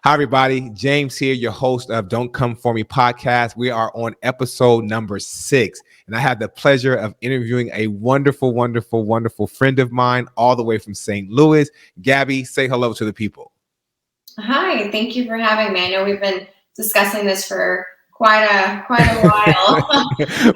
Hi, everybody. James here, your host of Don't Come For Me podcast. We are on episode number 6, and I have the pleasure of interviewing a wonderful, wonderful, wonderful friend of mine all the way from St. Louis. Gabby, say hello to the people. Hi, thank you for having me. I know we've been discussing this for quite a while.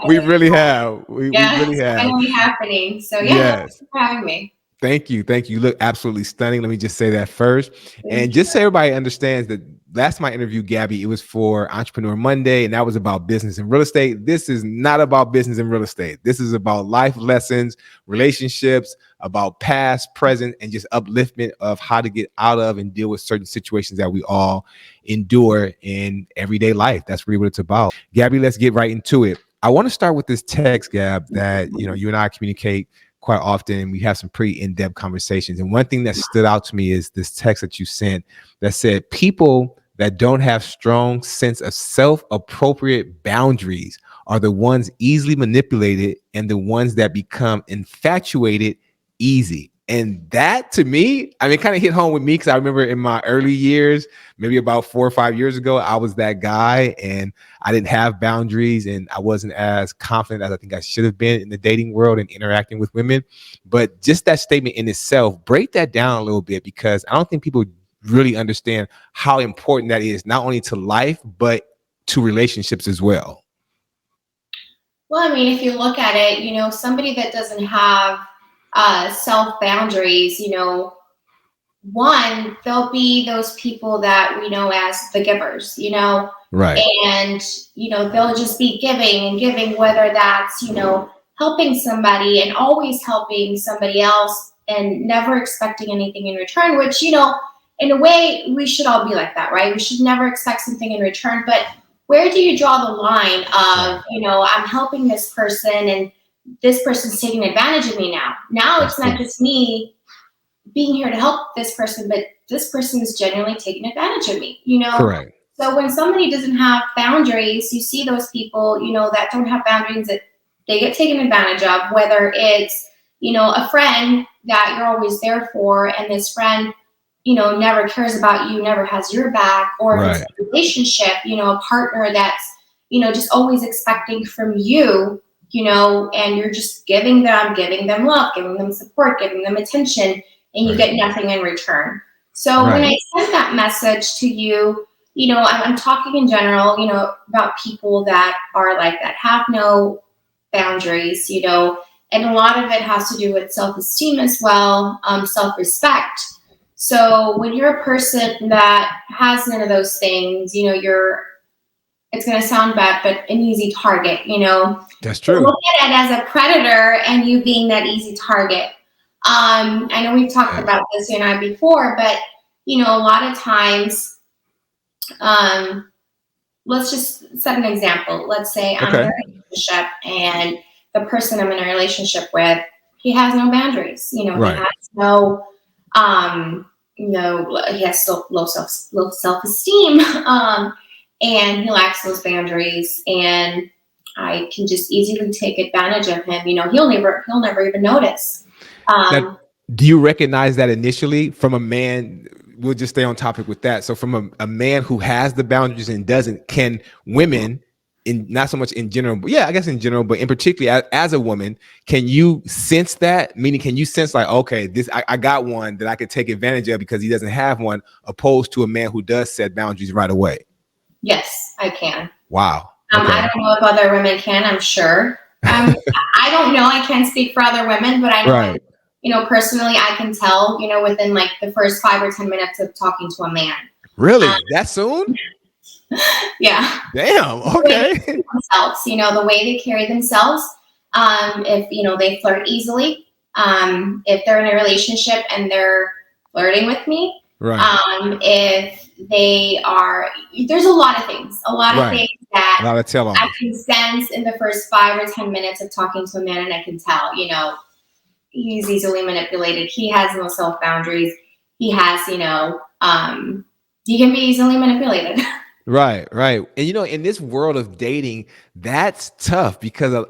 We really have. We really It's have. finally happening. So Yes. thanks for having me. Thank you. Thank you. You look absolutely stunning. Let me just say that first. And Thank just so everybody understands that last time I interviewed Gabby, it was for Entrepreneur Monday, and that was about business and real estate. This is not about business and real estate. This is about life lessons, relationships, about past, present, and just upliftment of how to get out of and deal with certain situations that we all endure in everyday life. That's really what it's about. Gabby, let's get right into it. I want to start with this text, Gab, that you and I communicate quite often, and we have some pretty in-depth conversations. And one thing that stood out to me is this text that you sent that said, people that don't have strong sense of self-appropriate boundaries are the ones easily manipulated and the ones that become infatuated easy. And that, to me, I mean, kind of hit home with me because I remember in my early years, maybe about 4 or 5 years ago, I was that guy and I didn't have boundaries and I wasn't as confident as I think I should have been in the dating world and interacting with women. But just that statement in itself, break that down a little bit, because I don't think people really understand how important that is, not only to life, but to relationships as well. Well, I mean, if you look at it, somebody that doesn't have self boundaries, one, they'll be those people that we know as the givers, Right. And, they'll just be giving and giving, whether that's, helping somebody and always helping somebody else and never expecting anything in return, which, in a way, we should all be like that, right? We should never expect something in return. But where do you draw the line of, I'm helping this person and this person's taking advantage of me now? Now it's not just me being here to help this person, but this person is genuinely taking advantage of me, Correct. So when somebody doesn't have boundaries, you see those people, that don't have boundaries, that they get taken advantage of, whether it's, a friend that you're always there for, and this friend, never cares about you, never has your back, or if it's a relationship, a partner that's, just always expecting from you, and you're just giving them love, giving them support, giving them attention, and you get nothing in return. So when I send that message to you, I'm talking in general, about people that are like that, have no boundaries, and a lot of it has to do with self-esteem as well, self-respect. So when you're a person that has none of those things, it's going to sound bad, but an easy target, That's true. Look at it as a predator and you being that easy target. I know we've talked about this, you and I, before, but, a lot of times, let's just set an example. Let's say I'm in a relationship and the person I'm in a relationship with, he has no boundaries, he has no, he has still low self-esteem, and he lacks those boundaries, and I can just easily take advantage of him. He'll never even notice. Now, do you recognize that initially from a man? We'll just stay on topic with that. So from a man who has the boundaries and doesn't, can women, in not so much in general, but I guess in general, but in particular as a woman, can you sense that? Meaning, can you sense like, okay, I got one that I could take advantage of because he doesn't have one, opposed to a man who does set boundaries right away? Yes, I can. Wow. I don't know if other women can, I'm sure. I don't know. I can't speak for other women, but I know, personally, I can tell, within like the first 5 or 10 minutes of talking to a man. Really? That soon? Yeah. Damn. Okay. Themselves, the way they carry themselves. If, they flirt easily, if they're in a relationship and they're flirting with me, if they are, there's a lot of things that I can sense in the first 5 or 10 minutes of talking to a man, and I can tell, he's easily manipulated. He has no self boundaries. He has, he can be easily manipulated. Right. And, in this world of dating, that's tough because,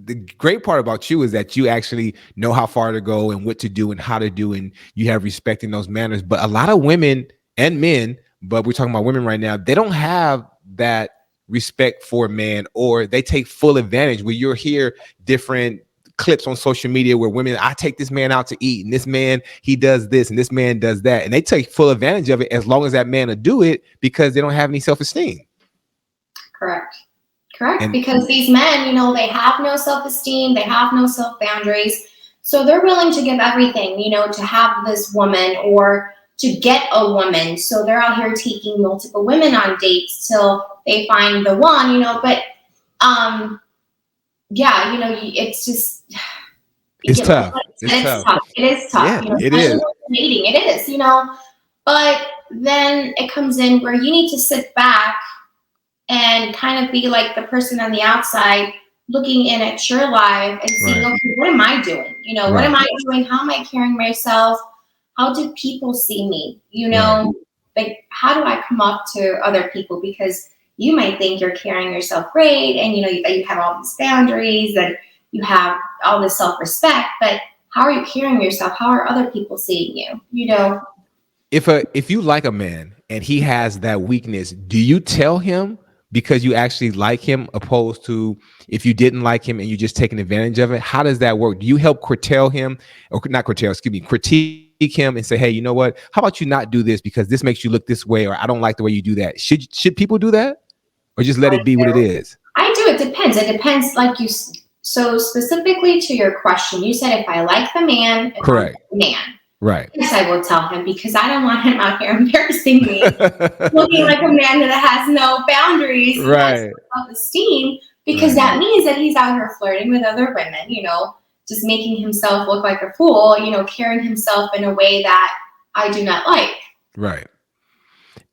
the great part about you is that you actually know how far to go and what to do and how to do, and you have respect in those manners. But a lot of women and men but we're talking about women right now. They don't have that respect for a man, or they take full advantage. Where you'll hear different clips on social media where women, I take this man out to eat, and this man, he does this, and this man does that, and they take full advantage of it as long as that man will do it because they don't have any self-esteem. Correct. Correct. And because these men, you know, they have no self-esteem, they have no self-boundaries. So they're willing to give everything, you know, to have this woman or to get a woman. So they're out here taking multiple women on dates till they find the one, you know, but yeah, you know, it's just, it's tough. It's tough. It is tough. Yeah, you know, it is. dating. It is, you know, but then it comes in where you need to sit back and kind of be like the person on the outside looking in at your life and seeing, Right. okay, what am I doing? You know, what am I doing? How am I carrying myself? How do people see me? You know, like, how do I come up to other people? Because you might think you're carrying yourself great and, you know, you have all these boundaries and you have all this self-respect, but how are you carrying yourself? How are other people seeing you? You know? If you like a man and he has that weakness, do you tell him because you actually like him, opposed to if you didn't like him and you just taking advantage of it? How does that work? Do you help curtail him, or not curtail, excuse me, critique him and say, hey, you know what? How about you not do this because this makes you look this way, or I don't like the way you do that? Should people do that, or just let it be what it is? I do. It depends. It depends. Like you, so specifically to your question, you said if I like the man, correct, man. Right. Yes, I will tell him because I don't want him out here embarrassing me, looking like a man that has no boundaries, right, has self-esteem, because that means that he's out here flirting with other women, you know, just making himself look like a fool, you know, carrying himself in a way that I do not like. Right.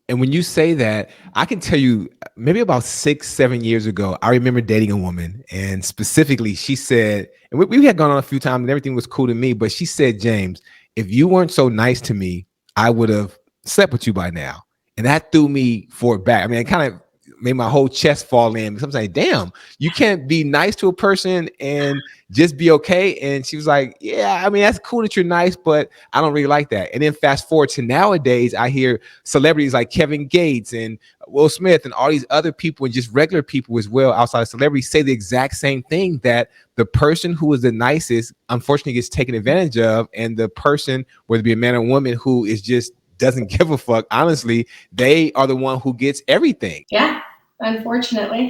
And when you say that, I can tell you maybe about 6-7 years ago, I remember dating a woman, and specifically she said, and we had gone on a few times and everything was cool to me, but she said, James, if you weren't so nice to me, I would have slept with you by now. And that threw me for it back. I mean, it kind of made my whole chest fall in because I'm saying, damn, you can't be nice to a person and just be okay. And she was like, yeah, I mean, that's cool that you're nice, but I don't really like that. And then fast forward to nowadays, I hear celebrities like Kevin Gates and Will Smith and all these other people, and just regular people as well outside of celebrities, say the exact same thing, that the person who is the nicest unfortunately gets taken advantage of, and the person, whether it be a man or woman, who is just doesn't give a fuck, honestly, they are the one who gets everything. Yeah, unfortunately.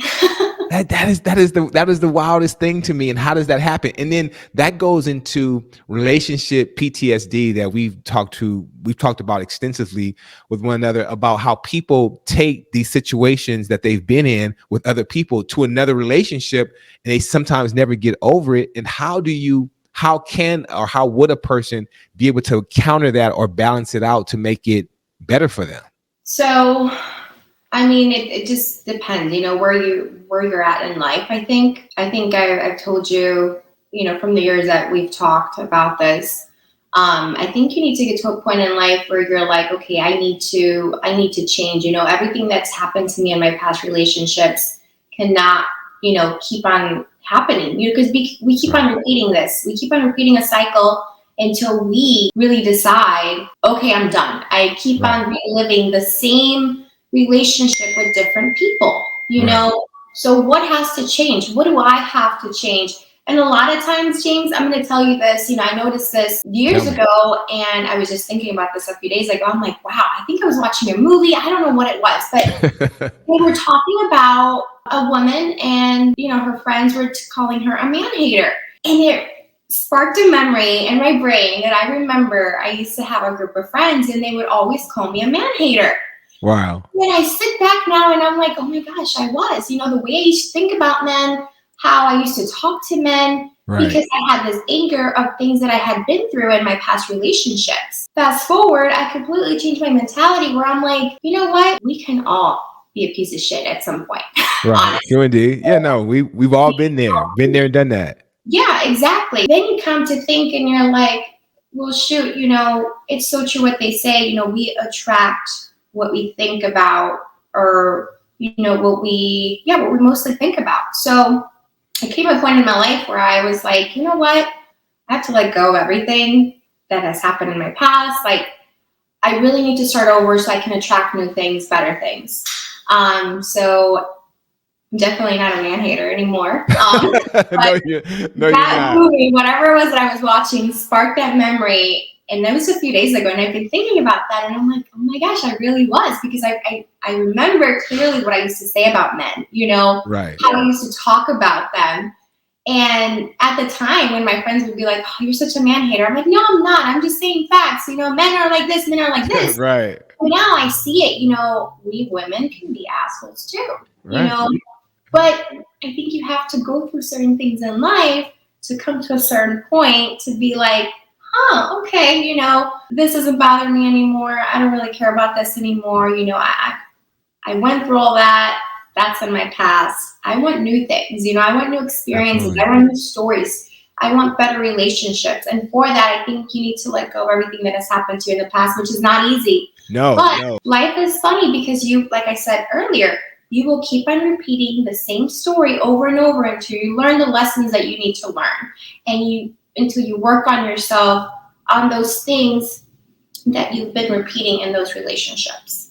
that is the wildest thing to me. And how does that happen? And then that goes into relationship PTSD that we've talked about extensively with one another, about how people take these situations that they've been in with other people to another relationship, and they sometimes never get over it. And how would a person be able to counter that or balance it out to make it better for them? So, I mean, it just depends, you know, where you're at in life. I think I've told you, you know, from the years that we've talked about this, I think you need to get to a point in life where you're like, okay, I need to change. You know, everything that's happened to me in my past relationships cannot, you know, keep on happening. You know, because we keep on repeating this. We keep on repeating a cycle until we really decide, okay, I'm done. I keep on reliving the same relationship with different people, you know? So what has to change? What do I have to change? And a lot of times, James, I'm going to tell you this, you know, I noticed this years ago, and I was just thinking about this a few days ago. I'm like, wow, I think I was watching a movie. I don't know what it was, but they were talking about a woman, and, you know, her friends were calling her a man hater. And it sparked a memory in my brain that I remember I used to have a group of friends, and they would always call me a man hater. Wow. When I sit back now and I'm like, oh my gosh, I was, you know, the way I used to think about men, how I used to talk to men, because I had this anger of things that I had been through in my past relationships. Fast forward, I completely changed my mentality where I'm like, you know what? We can all be a piece of shit at some point. Right. You indeed. Yeah, no, we've all been there and done that. Yeah, exactly. Then you come to think and you're like, well, shoot, you know, it's so true what they say, you know, we attract what we think about, or, you know, what we mostly think about. So it came a point in my life where I was like, you know what? I have to let go of everything that has happened in my past. Like, I really need to start over so I can attract new things, better things. So I'm definitely not a man hater anymore. But no, you're that not. movie, whatever it was that I was watching, sparked that memory. And that was a few days ago. And I've been thinking about that. And I'm like, oh my gosh, I really was. Because I remember clearly what I used to say about men, Right. how I used to talk about them. And at the time when my friends would be like, oh, you're such a man hater. I'm like, no, I'm not. I'm just saying facts. Men are like this, men are like this. Right. But now I see it, we women can be assholes too, Right. But I think you have to go through certain things in life to come to a certain point to be like, okay, this doesn't bother me anymore. I don't really care about this anymore. I went through all that. That's in my past. I want new things. I want new experiences. Absolutely. I want new stories. I want better relationships. And for that, I think you need to let go of everything that has happened to you in the past, which is not easy. But life is funny because like I said earlier, you will keep on repeating the same story over and over until you learn the lessons that you need to learn. And until you work on yourself on those things that you've been repeating in those relationships.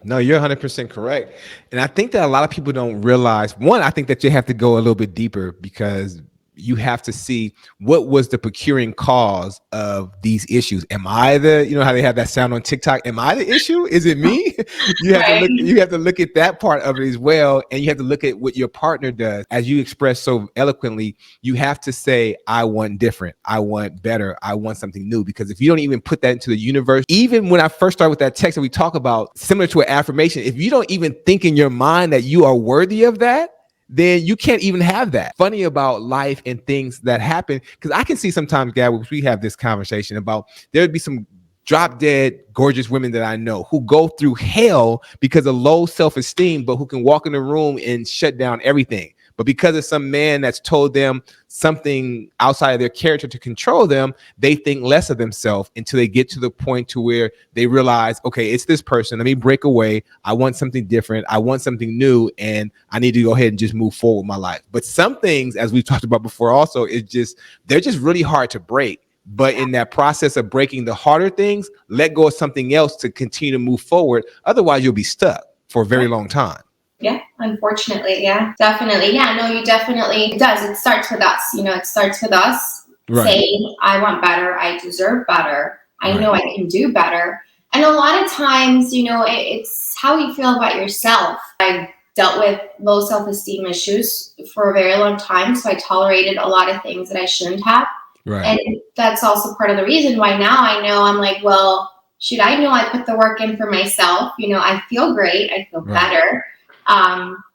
No, you're 100% correct. And I think that a lot of people don't realize, one, I think that you have to go a little bit deeper because you have to see what was the procuring cause of these issues. Am I how they have that sound on TikTok? Am I the issue? Is it me? You have to look at that part of it as well. And you have to look at what your partner does. As you expressed so eloquently, you have to say, I want different. I want better. I want something new. Because if you don't even put that into the universe, even when I first started with that text that we talk about, similar to an affirmation, if you don't even think in your mind that you are worthy of that, then you can't even have that. Funny about life and things that happen, because I can see sometimes, Gab, we have this conversation about there would be some drop dead gorgeous women that I know who go through hell because of low self-esteem, but who can walk in the room and shut down everything. But because of some man that's told them something outside of their character to control them, they think less of themselves until they get to the point to where they realize, okay, it's this person. Let me break away. I want something different. I want something new. And I need to go ahead and just move forward with my life. But some things, as we've talked about before also, they're just really hard to break. But in that process of breaking the harder things, let go of something else to continue to move forward. Otherwise, you'll be stuck for a very long time. Yeah, unfortunately. Yeah, definitely. Yeah, no, you definitely, it does. It starts with us. It starts with us saying, I want better. I deserve better. I know I can do better. And a lot of times, it's how you feel about yourself. I dealt with low self-esteem issues for a very long time. So I tolerated a lot of things that I shouldn't have. And that's also part of the reason why now I know I'm like, well, I know I put the work in for myself. I feel great. I feel better.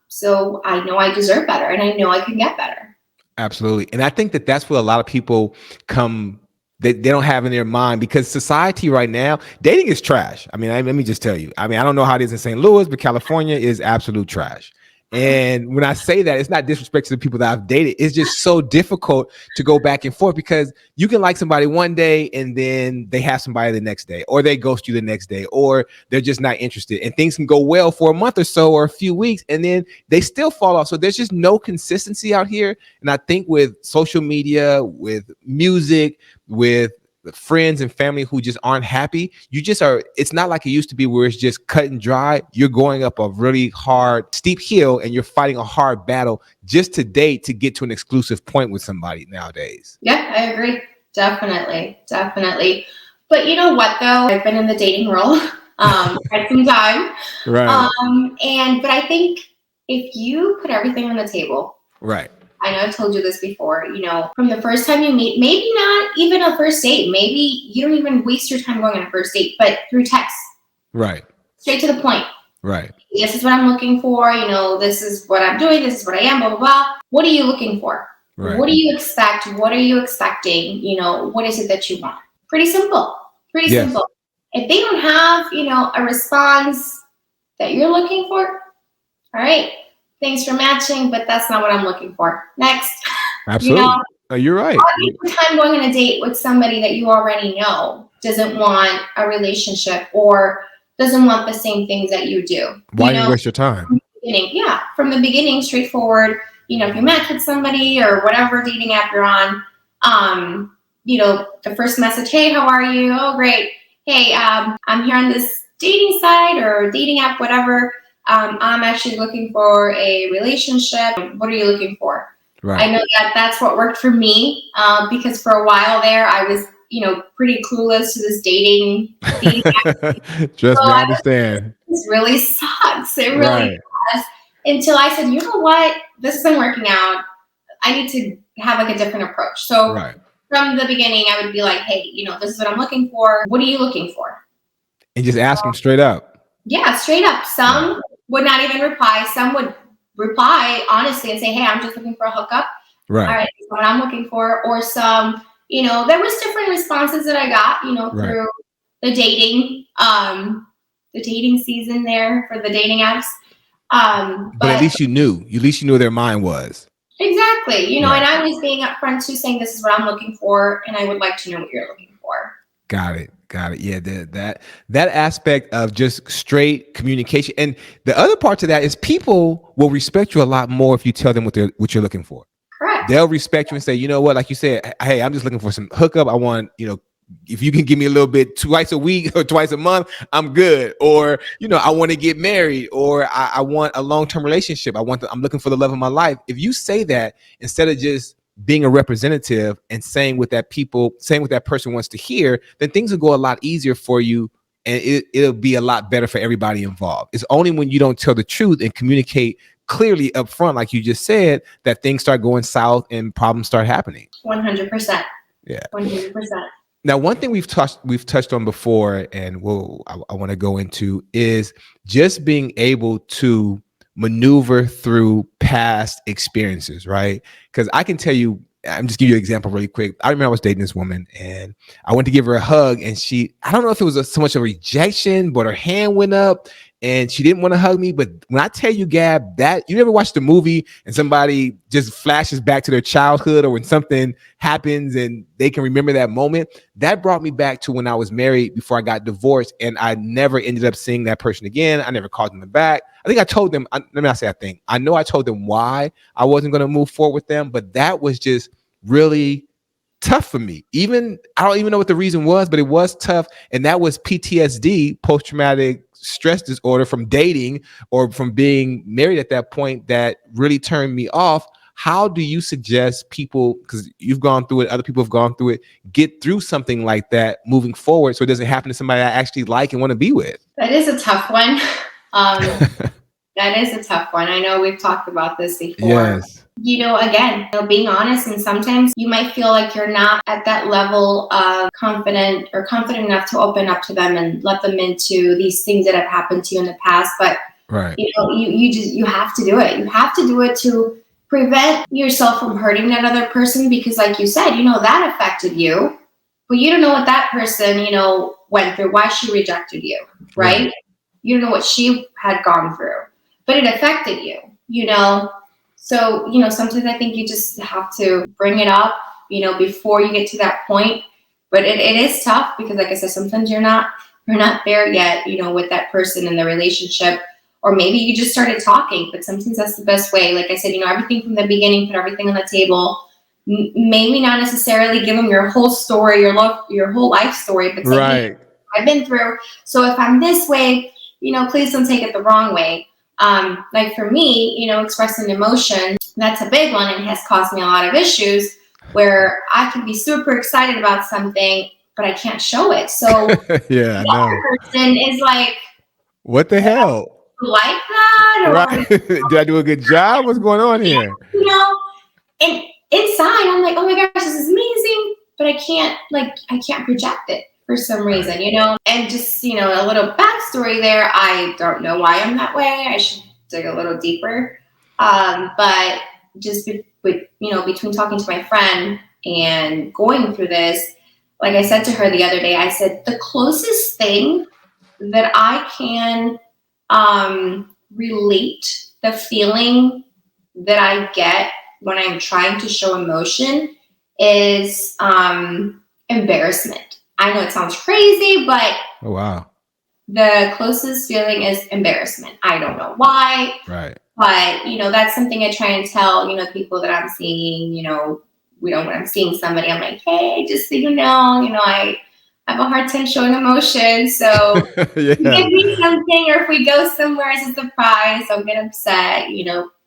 So I know I deserve better and I know I can get better. Absolutely. And I think that that's what a lot of people they don't have in their mind, because society right now, dating is trash. I mean, let me just tell you. I mean, I don't know how it is in St. Louis, but California is absolute trash. And when I say that, it's not disrespect to the people that I've dated. It's just so difficult to go back and forth, because you can like somebody one day and then they have somebody the next day, or they ghost you the next day, or they're just not interested. And things can go well for a month or so or a few weeks, and then they still fall off. So there's just no consistency out here. And I think with social media, with music, with friends and family who just aren't happy, it's not like it used to be where it's just cut and dry. You're going up a really hard, steep hill, and you're fighting a hard battle just to date to get to an exclusive point with somebody nowadays. Yeah, I agree. Definitely. But you know what, though? I've been in the dating world quite some time. Right. But I think if you put everything on the table, I know I've told you this before, from the first time you meet, maybe not even a first date, maybe you don't even waste your time going on a first date, but through text. Straight to the point. This is what I'm looking for. This is what I'm doing. This is what I am, blah, blah, blah. What are you looking for? What do you expect? What are you expecting? What is it that you want? Pretty simple. Simple. If they don't have, a response that you're looking for, all right, thanks for matching, but that's not what I'm looking for. Next. Absolutely. You're right. Every time going on a date with somebody that you already know doesn't want a relationship or doesn't want the same things that you do. Why do you waste your time? From the beginning, straightforward. If you match with somebody or whatever dating app you're on, the first message, hey, how are you? Oh, great. hey, I'm here on this dating site or dating app, whatever. I'm actually looking for a relationship. What are you looking for? I Right. know that that's what worked for me because for a while there, I was, pretty clueless to this dating app. Trust So me, I understand. this really sucks. It really Right. does. Until I said, you know what, this isn't working out. I need to have like a different approach. So Right. from the beginning, I would be like, hey, this is what I'm looking for. What are you looking for? And just ask them straight up. Yeah, straight up. Right. Some would not even reply. Some would reply honestly and say, hey, I'm just looking for a hookup. All Right. right, that's what I'm looking for. Or some, there was different responses that I got, Right. through the dating season there for the dating apps. But at But least you knew. At least you knew where their mind was. exactly, and Right. I was being upfront too, saying this is what I'm looking for, and I would like to know what you're looking for. Got it. Got it. Yeah, that aspect of just straight communication, and the other part to that is people will respect you a lot more if you tell them what you're looking for. Correct. They'll respect you and say, you know what, like you said, hey, I'm just looking for some hookup. I want, if you can give me a little bit twice a week or twice a month, I'm good. Or, I want to get married, or I want a long-term relationship. I'm looking for the love of my life. If you say that instead of just being a representative and saying what that person wants to hear, then things will go a lot easier for you, and it'll be a lot better for everybody involved. It's only when you don't tell the truth and communicate clearly up front, like you just said, that things start going south and problems start happening. 100%. Yeah. 100%. Now, one thing we've touched on before, and I want to go into, is just being able to maneuver through past experiences, right? Because I can tell you, I'm just give you an example really quick. I remember I was dating this woman, and I went to give her a hug, and I don't know if it was so much a rejection, but her hand went up, and she didn't want to hug me. But when I tell you, Gab, that you ever watched a movie and somebody just flashes back to their childhood, or when something happens and they can remember that moment, that brought me back to when I was married before I got divorced, and I never ended up seeing that person again. I never called them back. I think I told them, let me not say I think, I know I told them why I wasn't going to move forward with them, but that was just really tough for me. I don't even know what the reason was, but it was tough. And that was PTSD, post-traumatic stress disorder, from dating or from being married at that point, that really turned me off. How do you suggest people, because you've gone through it, other people have gone through it, get through something like that moving forward so it doesn't happen to somebody I actually like and want to be with? That is a tough one. That is a tough one. I know we've talked about this before. Yes. Again, being honest, and sometimes you might feel like you're not at that level of confident enough to open up to them and let them into these things that have happened to you in the past. But Right. you have to do it. You have to do it to prevent yourself from hurting that other person, because like you said, that affected you, but you don't know what that person, went through, why she rejected you, right? You don't know what she had gone through, but it affected you, So, sometimes I think you just have to bring it up, before you get to that point. But it is tough because, like I said, sometimes you're not there yet, with that person in the relationship. Or maybe you just started talking, but sometimes that's the best way. Like I said, everything from the beginning, put everything on the table. Maybe not necessarily give them your whole story, your whole life story, but say, hey, I've been through. So if I'm this way, please don't take it the wrong way. Like for me, expressing emotion, that's a big one, and has caused me a lot of issues where I can be super excited about something, but I can't show it. So Yeah, I the know. other person is like, What the hell? like that? Right. Did I do a good job? What's going on here? And inside I'm like, oh my gosh, this is amazing, but I can't project it for some reason, and just, a little backstory there. I don't know why I'm that way. I should dig a little deeper. But just between talking to my friend and going through this, like I said to her the other day, I said, the closest thing that I can relate the feeling that I get when I'm trying to show emotion is embarrassment. I know it sounds crazy, but Oh, wow. the closest feeling is embarrassment. I don't know why. Right. But, that's something I try and tell, people that I'm seeing, when I'm seeing somebody, I'm like, hey, just so you know, I have a hard time showing emotion. So if you Yeah. give me something or if we go somewhere as a surprise, I'll get upset.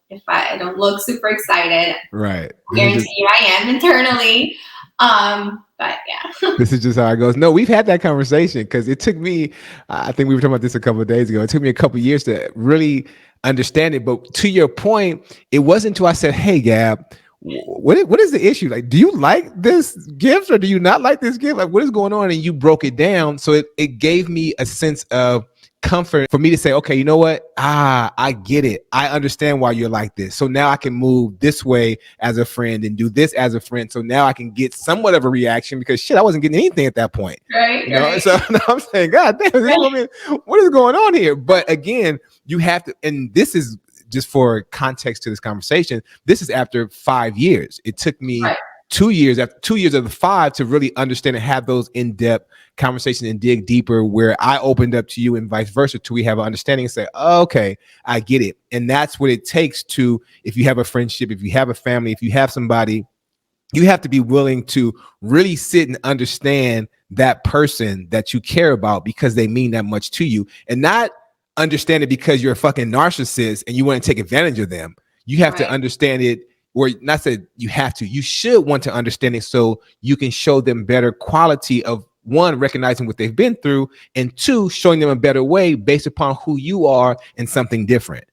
If I don't look super excited, Right. I guarantee you I am internally. But yeah. This is just how it goes. No, we've had that conversation because it took me, I think we were talking about this a couple of days ago. It took me a couple of years to really understand it. But to your point, it wasn't until I said, hey, Gab, what is the issue? Like, do you like this gift or do you not like this gift? Like, what is going on? And you broke it down. So it gave me a sense of comfort for me to say, okay, you know what? I get it. I understand why you're like this. So now I can move this way as a friend and do this as a friend. So now I can get somewhat of a reaction because shit, I wasn't getting anything at that point. Right. Right. So now I'm saying, God damn, this woman, what is going on here? But again, you have to, and this is just for context to this conversation, this is after 5 years. It took me 2 years, after 2 years of the 5, to really understand and have those in-depth conversations and dig deeper, where I opened up to you and vice versa, till we have an understanding and say, oh, okay, I get it. And that's what it takes to, if you have a friendship, if you have a family, if you have somebody, you have to be willing to really sit and understand that person that you care about because they mean that much to you, and not understand it because you're a fucking narcissist and you want to take advantage of them. You have to understand it, or not that you have to, you should want to understand it so you can show them better quality of, one, recognizing what they've been through, and two, showing them a better way based upon who you are and something different.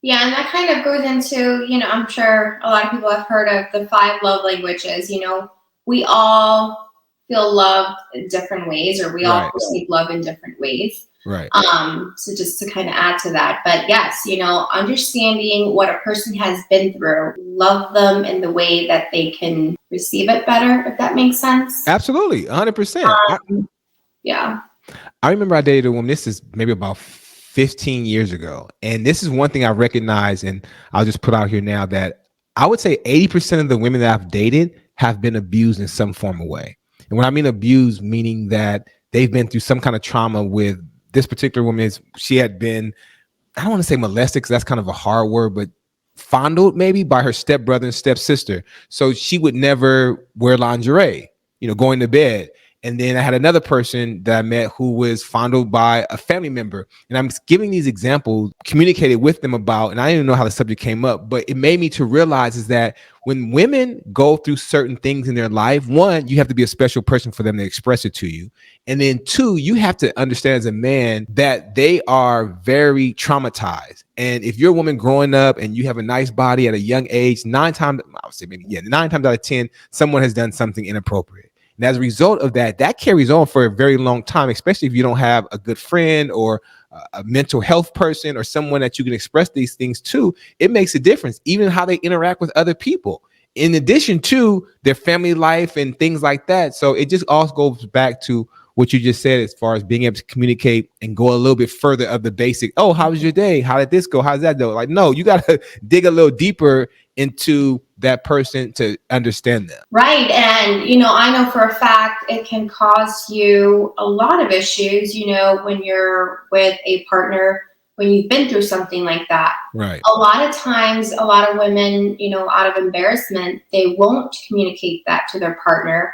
Yeah, and that kind of goes into, I'm sure a lot of people have heard of the 5 love languages. We all feel loved in different ways, or we all perceive love in different ways. Right. So just to kind of add to that, but yes, understanding what a person has been through, love them in the way that they can receive it better, if that makes sense. Absolutely. 100%. Yeah. I remember I dated a woman, this is maybe about 15 years ago. And this is one thing I recognize, and I'll just put out here now, that I would say 80% of the women that I've dated have been abused in some form of way. And when I mean abused, meaning that they've been through some kind of trauma with this particular woman. She had been, I don't want to say molested because that's kind of a hard word, but fondled maybe by her stepbrother and stepsister. So she would never wear lingerie, going to bed. And then I had another person that I met who was fondled by a family member. And I'm giving these examples, communicated with them about, and I didn't even know how the subject came up, but it made me to realize is that when women go through certain things in their life, one, you have to be a special person for them to express it to you. And then two, you have to understand as a man that they are very traumatized. And if you're a woman growing up and you have a nice body at a young age, 9 times out of 10, someone has done something inappropriate. And as a result of that, that carries on for a very long time, especially if you don't have a good friend or a mental health person or someone that you can express these things to. It makes a difference, even how they interact with other people, in addition to their family life and things like that. So it just all goes back to what you just said, as far as being able to communicate and go a little bit further of the basic. Oh, how was your day? How did this go? How did that go? Like, no, you got to dig a little deeper into that person to understand them. Right. And, I know for a fact it can cause you a lot of issues, when you're with a partner, when you've been through something like that. Right. A lot of times, a lot of women, out of embarrassment, they won't communicate that to their partner.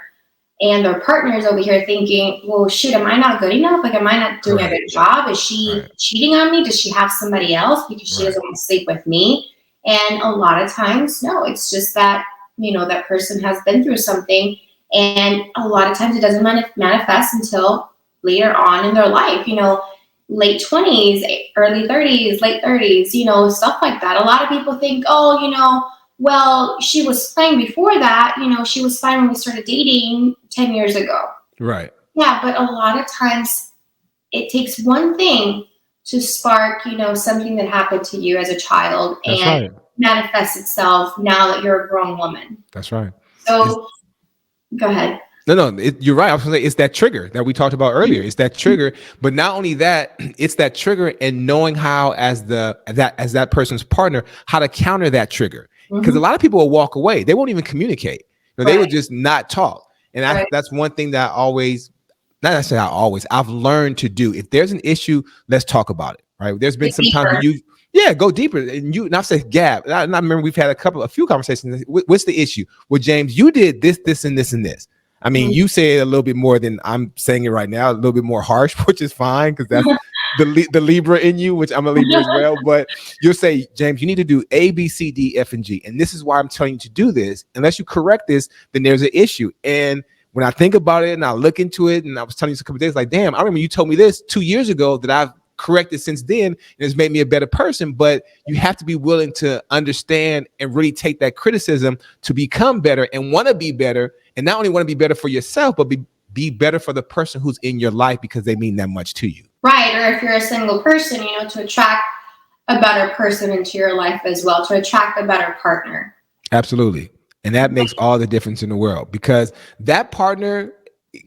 And their partner's over here thinking, well, shoot, am I not good enough? Like, am I not doing a good job? Is she cheating on me? Does she have somebody else because she doesn't want to sleep with me? And a lot of times, no, it's just that, that person has been through something. And a lot of times it doesn't manifest until later on in their life, late 20s, early 30s, late 30s, stuff like that. A lot of people think, oh, well, she was fine before that. She was fine when we started dating 10 years ago. Right. Yeah, but a lot of times it takes one thing to spark, something that happened to you as a child. That's and manifest itself now that you're a grown woman. That's right. So go ahead. No, you're right. I was going to say, it's that trigger that we talked about earlier. It's that trigger, but not only that, it's that trigger and knowing how, as that person's partner, how to counter that trigger. Because a lot of people will walk away. They won't even communicate. They will just not talk. And that's one thing that I've learned to do. If there's an issue, let's talk about it. Right. There's been some times go deeper. And I've said, Gab, and I remember we've had a few conversations. What's the issue? Well, James, you did this, this, and this, and this. I mean, you say it a little bit more than I'm saying it right now, a little bit more harsh, which is fine because that's the Libra in you, which I'm a Libra as well. But you'll say, James, you need to do A, B, C, D, F, and G. And this is why I'm telling you to do this. Unless you correct this, then there's an issue. And when I think about it and I look into it, and I was telling you a couple of days, like, damn, I remember you told me this 2 years ago that I've corrected since then, and it's made me a better person. But you have to be willing to understand and really take that criticism to become better and want to be better. And not only want to be better for yourself, but be better for the person who's in your life because they mean that much to you. Right. Or if you're a single person, to attract a better person into your life as well, to attract a better partner. Absolutely. And that makes all the difference in the world because that partner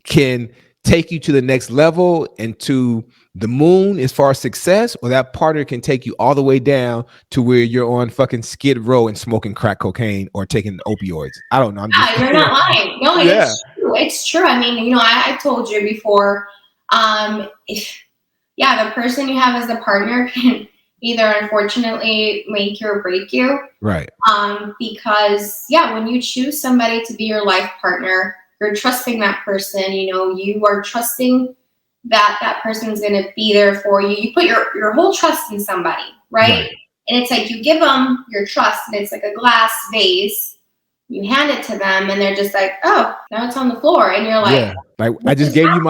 can take you to the next level and to the moon as far as success, or that partner can take you all the way down to where you're on fucking Skid Row and smoking crack cocaine or taking opioids. I don't know. You're not lying. No, yeah. It's true. It's true. I mean, I told you before, the person you have as a partner can either unfortunately make you or break you. Right. Because when you choose somebody to be your life partner, you're trusting that person, you are trusting that person's going to be there for you. You put your whole trust in somebody, right? And it's like you give them your trust, and it's like a glass vase. You hand it to them, and they're just like, "Oh, now it's on the floor," and you're like, "Like I just gave you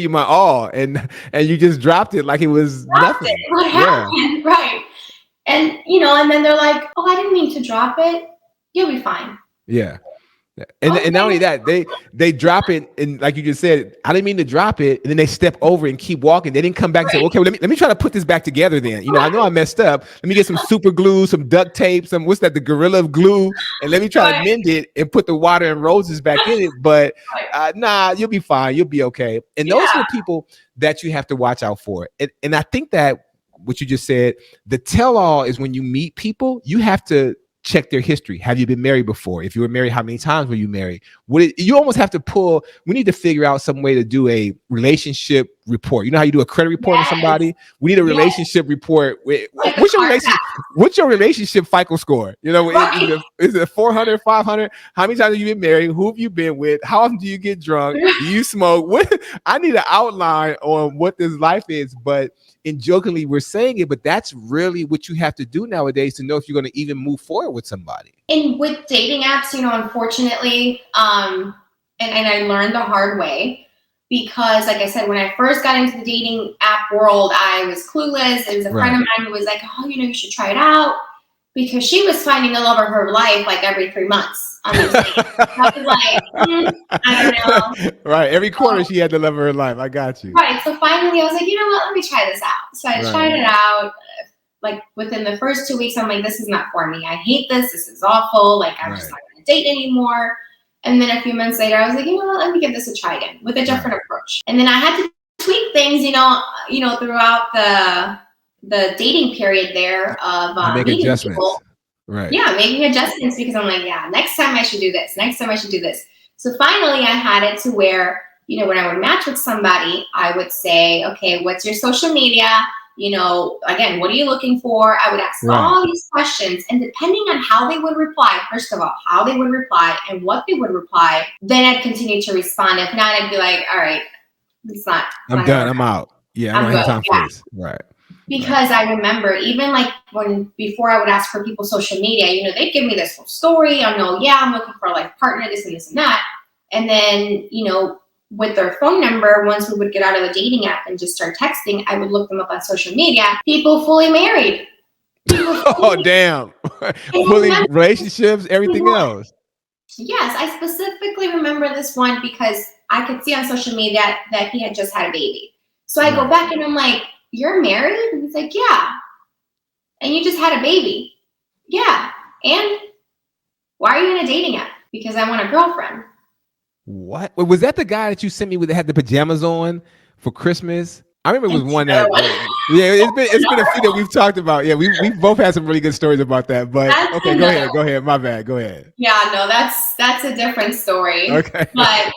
my all, and you just dropped it like it was nothing." What happened? Right? And and then they're like, "Oh, I didn't mean to drop it. You'll be fine." Yeah. And not only that, they drop it, and like you just said, I didn't mean to drop it, and then they step over and keep walking. They didn't come back and say, "Okay, well, let me try to put this back together." Then I know I messed up. Let me get some super glue, some duct tape, some the Gorilla glue, and let me try to mend it and put the water and roses back in it. But nah, you'll be fine. You'll be okay. And those are the people that you have to watch out for. And I think that what you just said, the tell-all is when you meet people, you have to check their history. Have you been married before? If you were married, how many times were you married? You almost have to pull. We need to figure out some way to do a relationship report. You know how you do a credit report on somebody? We need a relationship report. What's your relationship FICO score? Is it 400, 500? How many times have you been married? Who have you been with? How often do you get drunk? Do you smoke? I need an outline on what this life is. But jokingly, we're saying it, but that's really what you have to do nowadays to know if you're going to even move forward with somebody. And with dating apps, unfortunately, and I learned the hard way because, like I said, when I first got into the dating app world, I was clueless. It was a friend of mine who was like, "Oh, you should try it out," because she was finding the love of her life like every 3 months on these dates. I was like, I don't know. Right. Every quarter she had the love of her life. I got you. Right. So finally I was like, you know what? Let me try this out. So I tried it out. Like within the first 2 weeks, I'm like, this is not for me. I hate this. This is awful. Like I'm just not going to date anymore. And then a few months later, I was like, you know what? Let me give this a try again with a different approach. And then I had to tweak things, throughout the dating period there of making adjustments. People. Right. Yeah, making adjustments because I'm like, next time I should do this. Next time I should do this. So finally I had it to where, when I would match with somebody, I would say, okay, what's your social media? Again, what are you looking for? I would ask all these questions, and depending on how they would reply, first of all, how they would reply and what they would reply, then I'd continue to respond. If not, I'd be like, all right, it's not. I'm done. I'm out. Yeah, I don't have time for this. Right. Because I remember even like before I would ask for people's social media, they'd give me this whole story. I know, I'm looking for a life partner, this and this and that. And then, with their phone number, once we would get out of the dating app and just start texting, I would look them up on social media. People fully married. Oh, damn. Fully relationships, everything else. Yes, I specifically remember this one because I could see on social media that he had just had a baby. So I go back and I'm like, you're married? And he's like, yeah. And you just had a baby? Yeah. And why are you in a dating app? Because I want a girlfriend. What? Was that the guy that you sent me that had the pajamas on for Christmas? I remember it was one that. It's been a few that we've talked about. Yeah, we've both had some really good stories about that. But okay, go ahead. My bad. Go ahead. Yeah, no, that's a different story. Okay. But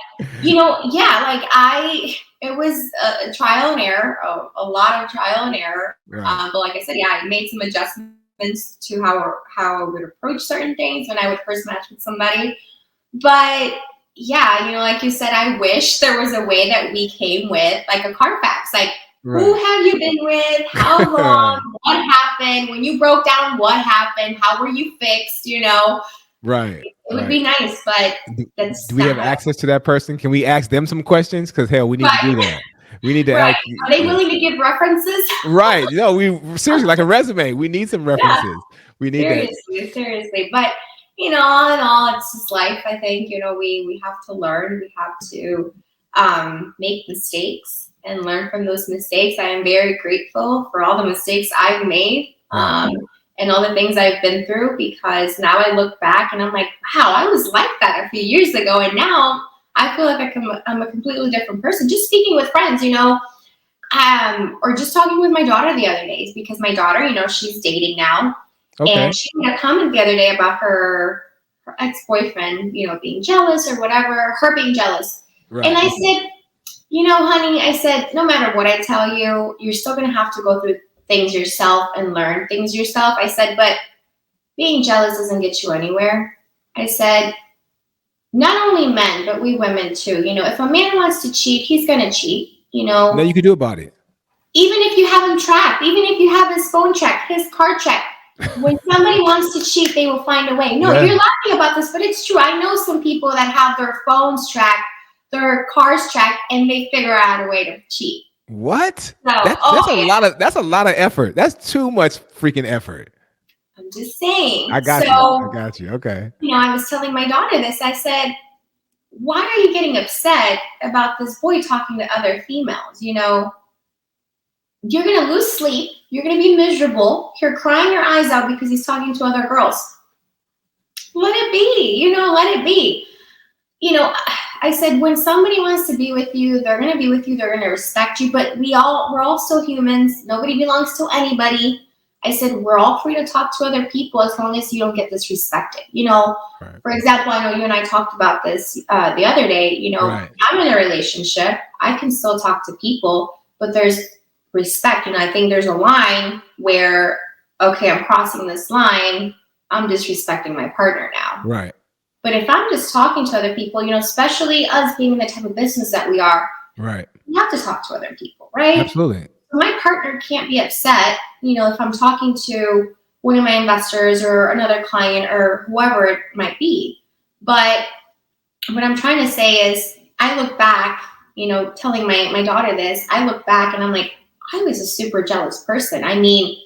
it was a trial and error, a lot of trial and error. Right. But like I said, I made some adjustments to how I would approach certain things when I would first match with somebody. But yeah, like you said, I wish there was a way that we came with like a Carfax. Like, who Right. have you been with? How long? What happened? When you broke down, what happened? How were you fixed? Right. It would Right. be nice, but Do, that's do we not have how. access to that person? Can we ask them some questions? Because hell, we need to do Right, that. We need to right. ask. Are they Yeah. willing to give references? Right. No, we seriously like a resume. We need some Yeah, references. We need that. seriously. But all in all, it's just life. I think we have to learn. We have to make mistakes and learn from those mistakes. I am very grateful for all the mistakes I've made. Right. And all the things I've been through, because now I look back and I'm like, wow, I was like that a few years ago. And now I feel like I'm a completely different person. Just speaking with friends, or just talking with my daughter the other days, because my daughter, she's dating now. Okay. And she made a comment the other day about her ex-boyfriend, being jealous or whatever, her being jealous. And Right. I said, honey, I said, no matter what I tell you, you're still going to have to go through things yourself and learn things yourself. I said, but being jealous doesn't get you anywhere. I said, not only men, but we women too. If a man wants to cheat, he's going to cheat, Nothing you can do about it. even if you have him tracked, even if you have his phone checked, his car checked. When somebody wants to cheat, they will find a way. No, Yeah. you're laughing about this, but it's true. I know some people that have their phones tracked, their cars tracked, and they figure out a way to cheat. What? So, That's a lot of effort. That's too much freaking effort. I'm just saying. I got you. I got you. Okay. I was telling my daughter this. I said, why are you getting upset about this boy talking to other females? You're going to lose sleep. You're going to be miserable. You're crying your eyes out because he's talking to other girls. Let it be. Let it be. I said, when somebody wants to be with you, they're going to be with you. They're going to respect you. But we're all still humans. Nobody belongs to anybody. I said, we're all free to talk to other people as long as you don't get disrespected. Right. For example, I know you and I talked about this the other day. Right. I'm in a relationship. I can still talk to people, but there's respect. I think there's a line where, okay, I'm crossing this line. I'm disrespecting my partner now. Right. But if I'm just talking to other people, especially us being in the type of business that we are, right, we have to talk to other people, right? Absolutely. My partner can't be upset, if I'm talking to one of my investors or another client or whoever it might be. But what I'm trying to say is, I look back, telling my daughter this, I look back and I'm like, I was a super jealous person. I mean,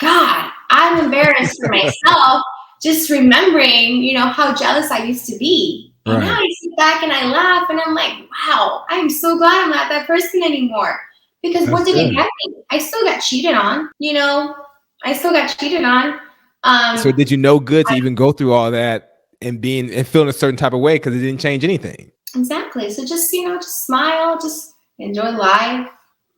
God, I'm embarrassed for myself just remembering, how jealous I used to be. And Right. now I sit back and I laugh and I'm like, wow, I'm so glad I'm not that person anymore. Because what did it get me? I still got cheated on, I still got cheated on. So did you know good to even go through all that and feeling a certain type of way because it didn't change anything? Exactly. So just, just smile, just enjoy life.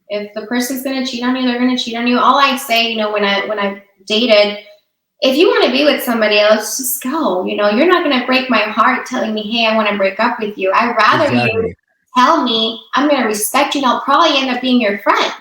If the person's going to cheat on you, they're going to cheat on you. All I'd say, when I dated, if you want to be with somebody else, just go. You're not going to break my heart telling me, hey, I want to break up with you. I'd rather you tell me I'm going to respect you, and I'll probably end up being your friend.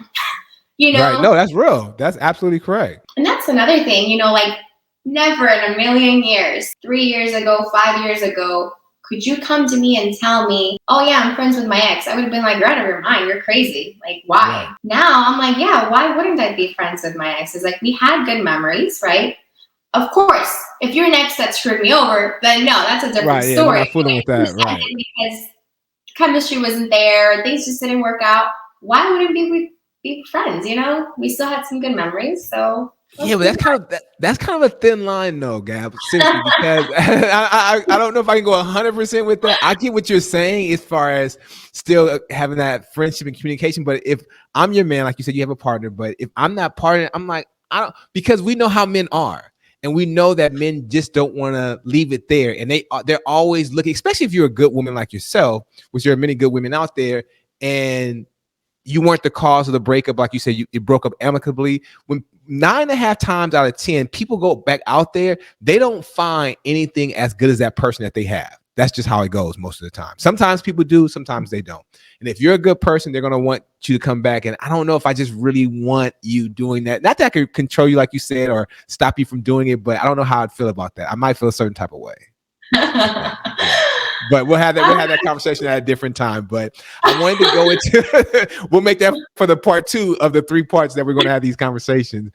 Right. No, that's real. That's absolutely correct. And that's another thing, like, never in a million years, 3 years ago, 5 years ago, could you come to me and tell me, oh yeah, I'm friends with my ex? I would have been like, you're out of your mind. You're crazy. Like, why? Right. Now I'm like, yeah, why wouldn't I be friends with my exes? Like, we had good memories, right? Of course, if you're an ex that screwed me over, then no, that's a different story. We're not fooling with that, right? Because chemistry wasn't there, things just didn't work out. Why wouldn't we be friends? We still had some good memories, so. Yeah, but that's kind of a thin line, though, Gab. Seriously, because I don't know if I can go 100% with that. I get what you're saying as far as still having that friendship and communication. But if I'm your man, like you said, you have a partner. But if I'm not partner, I'm like, because we know how men are, and we know that men just don't want to leave it there, and they're always looking, especially if you're a good woman like yourself, which there are many good women out there, and you weren't the cause of the breakup. Like you said, you broke up amicably. When 9.5 times out of 10, people go back out there, they don't find anything as good as that person that they have. That's just how it goes most of the time. Sometimes people do, sometimes they don't. And if you're a good person, they're going to want you to come back. And I don't know if I just really want you doing that. Not that I could control you, like you said, or stop you from doing it, but I don't know how I'd feel about that. I might feel a certain type of way. But we'll have that conversation at a different time. But I wanted to go into we'll make that for the part 2 of the 3 parts that we're going to have these conversations.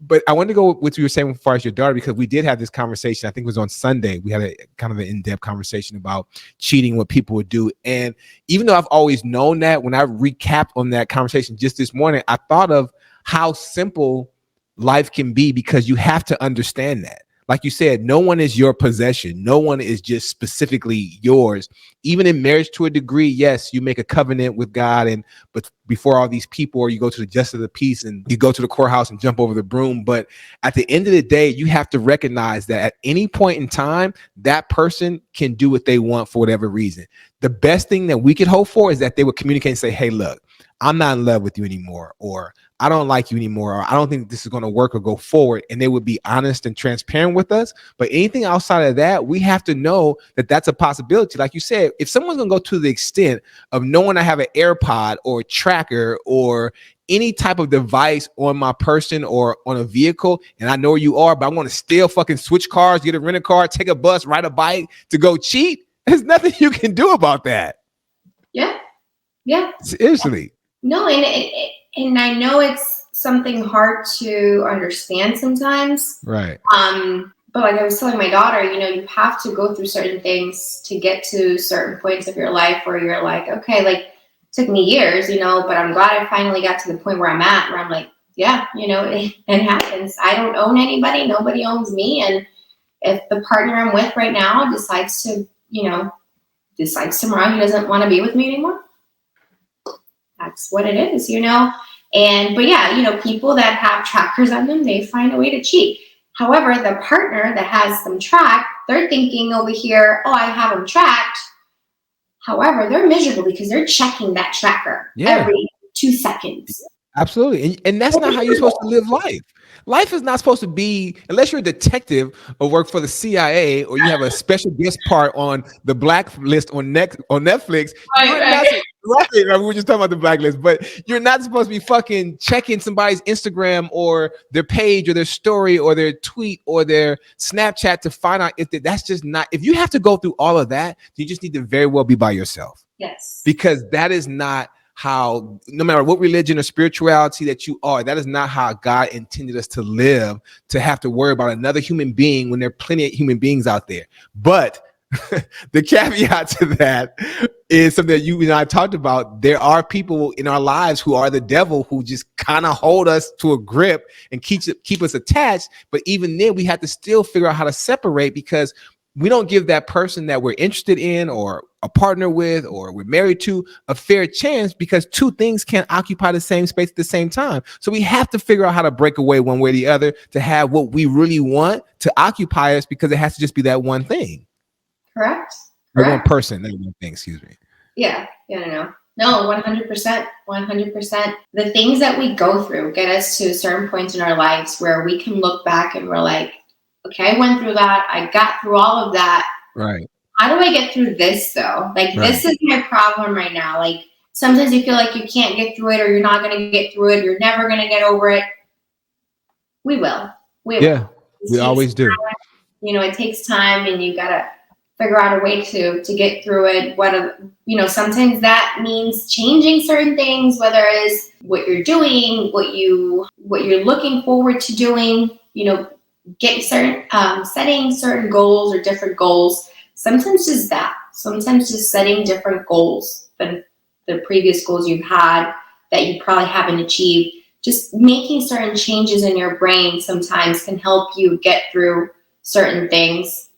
But I wanted to go with what you were saying as far as your daughter, because we did have this conversation. I think it was on Sunday. We had a kind of an in-depth conversation about cheating, what people would do. And even though I've always known that, when I recapped on that conversation just this morning, I thought of how simple life can be, because you have to understand that. Like you said, no one is your possession. No one is just specifically yours. Even in marriage, to a degree, yes, you make a covenant with God, but before all these people, or you go to the justice of the peace and you go to the courthouse and jump over the broom. But at the end of the day, you have to recognize that at any point in time, that person can do what they want for whatever reason. The best thing that we could hope for is that they would communicate and say, hey, look, I'm not in love with you anymore, or I don't like you anymore, or I don't think this is going to work or go forward. And they would be honest and transparent with us. But anything outside of that, we have to know that that's a possibility. Like you said, if someone's going to go to the extent of knowing I have an AirPod or a tracker or any type of device on my person or on a vehicle, and I know where you are, but I'm going to steal, fucking switch cars, get a rental car, take a bus, ride a bike to go cheat, there's nothing you can do about that. Yeah. Seriously. No, and I know it's something hard to understand sometimes. Right. But like I was telling my daughter, you have to go through certain things to get to certain points of your life where you're like, okay, like it took me years, but I'm glad I finally got to the point where I'm at, where I'm like, yeah, it happens. I don't own anybody. Nobody owns me. And if the partner I'm with right now decides tomorrow he doesn't want to be with me anymore, that's what it is, but yeah, people that have trackers on them, they find a way to cheat. However, the partner that has them tracked, they're thinking over here, oh, I have them tracked. However, they're miserable because they're checking that tracker every 2 seconds. Absolutely. And that's not how you're supposed to live life. Life is not supposed to be, unless you're a detective or work for the CIA, or you have a special guest part on the blacklist on Netflix. Right. We were just talking about the blacklist, but you're not supposed to be fucking checking somebody's Instagram or their page or their story or their tweet or their Snapchat to find out if that's just not, if you have to go through all of that, you just need to very well be by yourself. Yes. Because that is not how, no matter what religion or spirituality that you are, that is not how God intended us to live, to have to worry about another human being when there are plenty of human beings out there. But the caveat to that is something that you and I talked about. There are people in our lives who are the devil, who just kind of hold us to a grip and keep us attached. But even then, we have to still figure out how to separate, because we don't give that person that we're interested in or a partner with or we're married to a fair chance, because two things can't occupy the same space at the same time. So we have to figure out how to break away one way or the other to have what we really want to occupy us, because it has to just be that one thing. Correct. Or one person, that one thing, excuse me. Yeah. No, 100%. 100%. The things that we go through get us to certain points in our lives where we can look back and we're like, okay, I went through that. I got through all of that. Right. How do I get through this though? Like, right. This is my problem right now. Like, sometimes you feel like you can't get through it, or you're not going to get through it. You're never going to get over it. We will. Yeah, we always do. It takes time, and you got to figure out a way to get through it. Sometimes that means changing certain things, whether it's what you're doing, what you're looking forward to doing, getting setting certain goals or different goals. Sometimes just setting different goals than the previous goals you've had that you probably haven't achieved. Just making certain changes in your brain sometimes can help you get through certain things.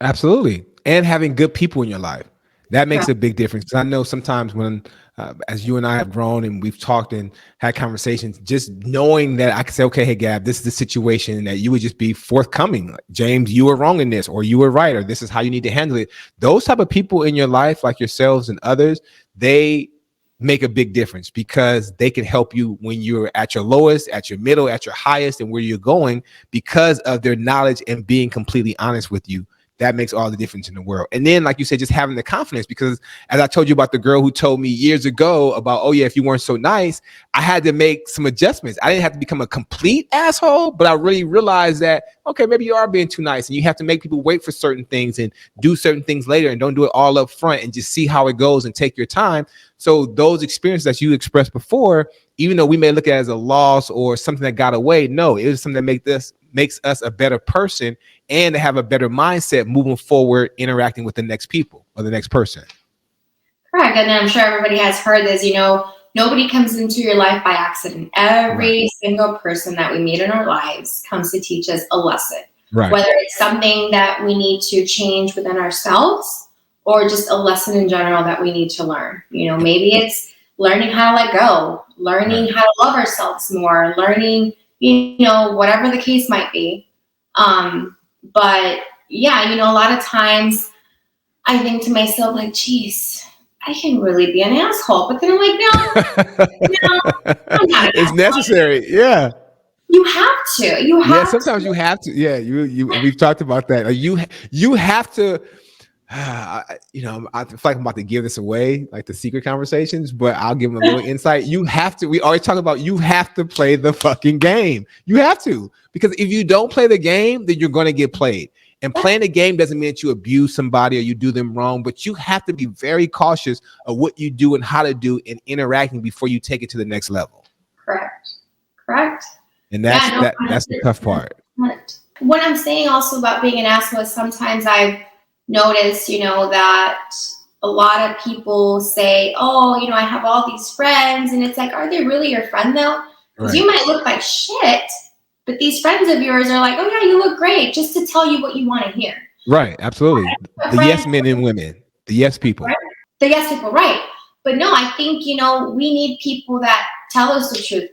Absolutely. And having good people in your life. That makes a big difference. I know sometimes when, as you and I have grown and we've talked and had conversations, just knowing that I can say, okay, hey, Gab, this is the situation, that you would just be forthcoming. Like, James, you were wrong in this, or you were right, or this is how you need to handle it. Those type of people in your life, like yourselves and others, they make a big difference, because they can help you when you're at your lowest, at your middle, at your highest, and where you're going, because of their knowledge and being completely honest with you. that makes all the difference in the world. And then, like you said, just having the confidence, because as I told you about the girl who told me years ago about, oh yeah, if you weren't so nice, I had to make some adjustments. I didn't have to become a complete asshole, but I really realized that, okay, maybe you are being too nice, and you have to make people wait for certain things and do certain things later, and don't do it all up front, and just see how it goes and take your time. So those experiences that you expressed before, even though we may look at it as a loss or something that got away, no, it was something that makes us a better person, and to have a better mindset moving forward, interacting with the next people or the next person. Correct. And I'm sure everybody has heard this, nobody comes into your life by accident. Every single person that we meet in our lives comes to teach us a lesson, whether it's something that we need to change within ourselves or just a lesson in general that we need to learn. Maybe it's learning how to let go, learning how to love ourselves more, learning, whatever the case might be. But yeah, a lot of times I think to myself, like, geez, I can really be an asshole. But then I'm like, no, I'm not. It's necessary. Yeah. You have to. Sometimes you have to. Yeah. We've talked about that. You have to. I feel like I'm about to give this away, like the secret conversations, but I'll give them a little insight. You have to. We always talk about you have to play the fucking game. You have to, because if you don't play the game, then you're going to get played. And playing the game doesn't mean that you abuse somebody or you do them wrong, but you have to be very cautious of what you do and how to do in interacting before you take it to the next level. Correct. And that's the tough part. What I'm saying also about being an asshole is sometimes I've noticed, that a lot of people say, oh, I have all these friends, and it's like, are they really your friend though? Because you might look like shit, but these friends of yours are like, oh yeah, you look great, just to tell you what you want to hear. Right, absolutely. The yes men and women, the yes people. Right? The yes people, right. But no, I think, we need people that tell us the truth.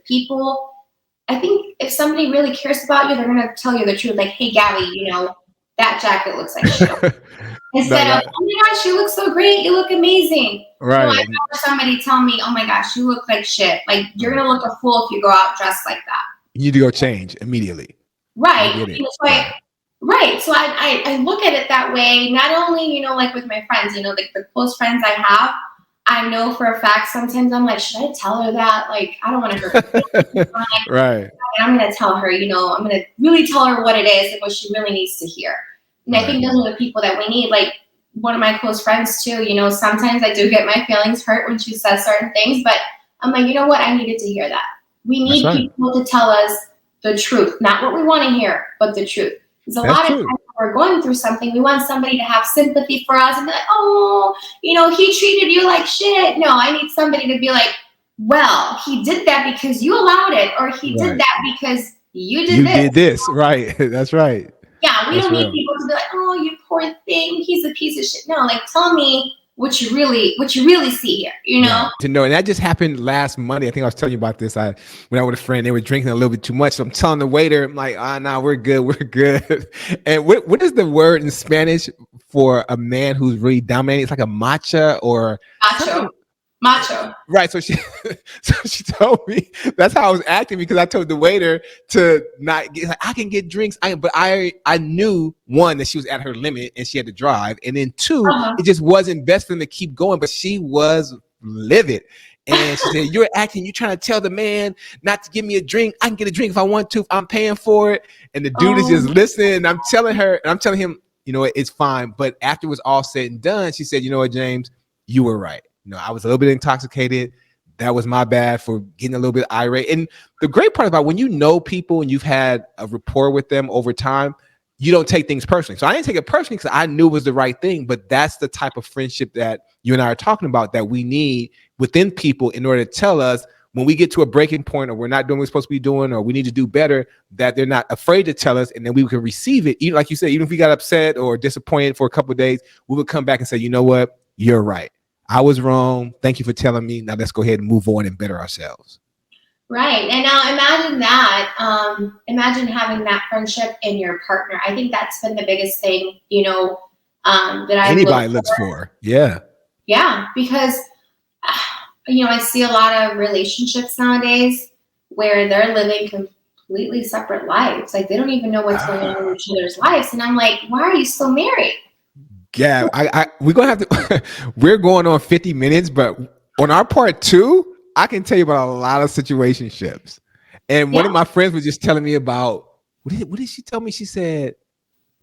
I think if somebody really cares about you, they're going to tell you the truth. Like, hey, Gabby, that jacket looks like shit. Instead of, oh my gosh, you look so great. You look amazing. Right. I'd rather somebody tell me, oh my gosh, you look like shit. Like, you're going to look a fool if you go out dressed like that. You need to go change immediately. Right. So I look at it that way, not only, like with my friends, like the close friends I have, I know for a fact sometimes I'm like, should I tell her that? Like, I don't want to hurt her. Right. I'm going to tell her, I'm going to really tell her what it is and what she really needs to hear. And I think those are the people that we need. Like one of my close friends too, sometimes I do get my feelings hurt when she says certain things, but I'm like, you know what? I needed to hear that. We need people to tell us the truth, not what we want to hear, but the truth. Because a lot of times when we're going through something, we want somebody to have sympathy for us and be like, oh, he treated you like shit. No, I need somebody to be like, well, he did that because you allowed it, or he did that because you did this. Right. That's right. Yeah, we don't need people to be like, oh, you poor thing, he's a piece of shit. No, like, tell me what you really see here, Yeah, to know. And that just happened last Monday. I think I was telling you about this. I went out with a friend, they were drinking a little bit too much. So I'm telling the waiter, I'm like, nah, we're good. And what is the word in Spanish for a man who's really dominating? It's like a macho. Right. So she told me that's how I was acting, because I told the waiter to not get, like, I can get drinks. But I knew, one, that she was at her limit and she had to drive. And then two, it just wasn't best for them to keep going. But she was livid. And she said, you're trying to tell the man not to give me a drink. I can get a drink if I want to, if I'm paying for it. And the dude is just listening. And I'm telling him, it's fine. But after it was all said and done, she said, you know what, James, you were right. I was a little bit intoxicated. That was my bad for getting a little bit irate. And the great part about when you know people and you've had a rapport with them over time, you don't take things personally. So I didn't take it personally because I knew it was the right thing. But that's the type of friendship that you and I are talking about, that we need within people in order to tell us when we get to a breaking point, or we're not doing what we're supposed to be doing, or we need to do better, that they're not afraid to tell us, and then we can receive it. Even like you said, even if we got upset or disappointed for a couple of days, we would come back and say, you know what, you're right. I was wrong. Thank you for telling me. Now let's go ahead and move on and better ourselves. Right. And now imagine that. Imagine having that friendship in your partner. I think that's been the biggest thing, that anybody looks for. Yeah. Yeah. Because, I see a lot of relationships nowadays where they're living completely separate lives. Like they don't even know what's going on in each other's lives. And I'm like, why are you still married? Yeah, we're gonna have to. We're going on 50 minutes, but on our part two, I can tell you about a lot of situationships. And one Yeah. of my friends was just telling me about what did she tell me? She said